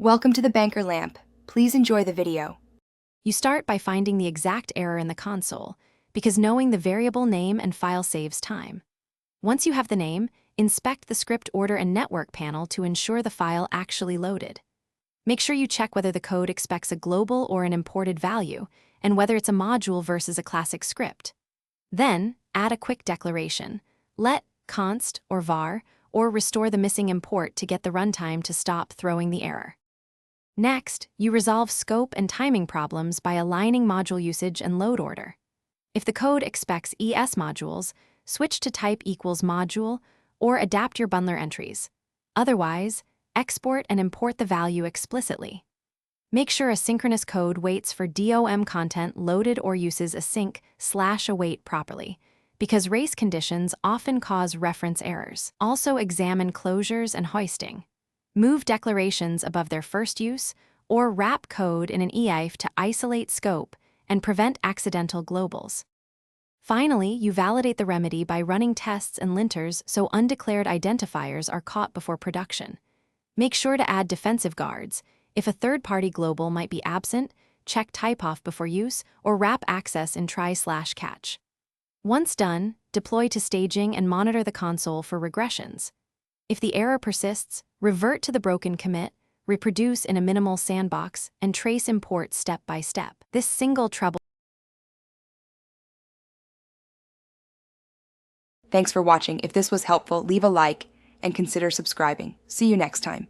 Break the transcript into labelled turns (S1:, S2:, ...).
S1: Welcome to the Banker Lamp. Please enjoy the video.
S2: You start by finding the exact error in the console, because knowing the variable name and file saves time. Once you have the name, inspect the script order and network panel to ensure the file actually loaded. Make sure you check whether the code expects a global or an imported value, and whether it's a module versus a classic script. Then, add a quick declaration. Let const or var or restore the missing import to get the runtime to stop throwing the error. Next, you resolve scope and timing problems by aligning module usage and load order. If the code expects ES modules, switch to type equals module or adapt your bundler entries. Otherwise, export and import the value explicitly. Make sure asynchronous code waits for DOM content loaded or uses async/await properly, because race conditions often cause reference errors. Also examine closures and hoisting. Move declarations above their first use, or wrap code in an EIF to isolate scope and prevent accidental globals. Finally, you validate the remedy by running tests and linters so undeclared identifiers are caught before production. Make sure to add defensive guards. If a third-party global might be absent, check typeoff before use or wrap access in try/catch. Once done, deploy to staging and monitor the console for regressions. If the error persists, revert to the broken commit, reproduce in a minimal sandbox, and trace import step by step. This single trouble.
S1: Thanks for watching. If this was helpful, leave a like and consider subscribing. See you next time.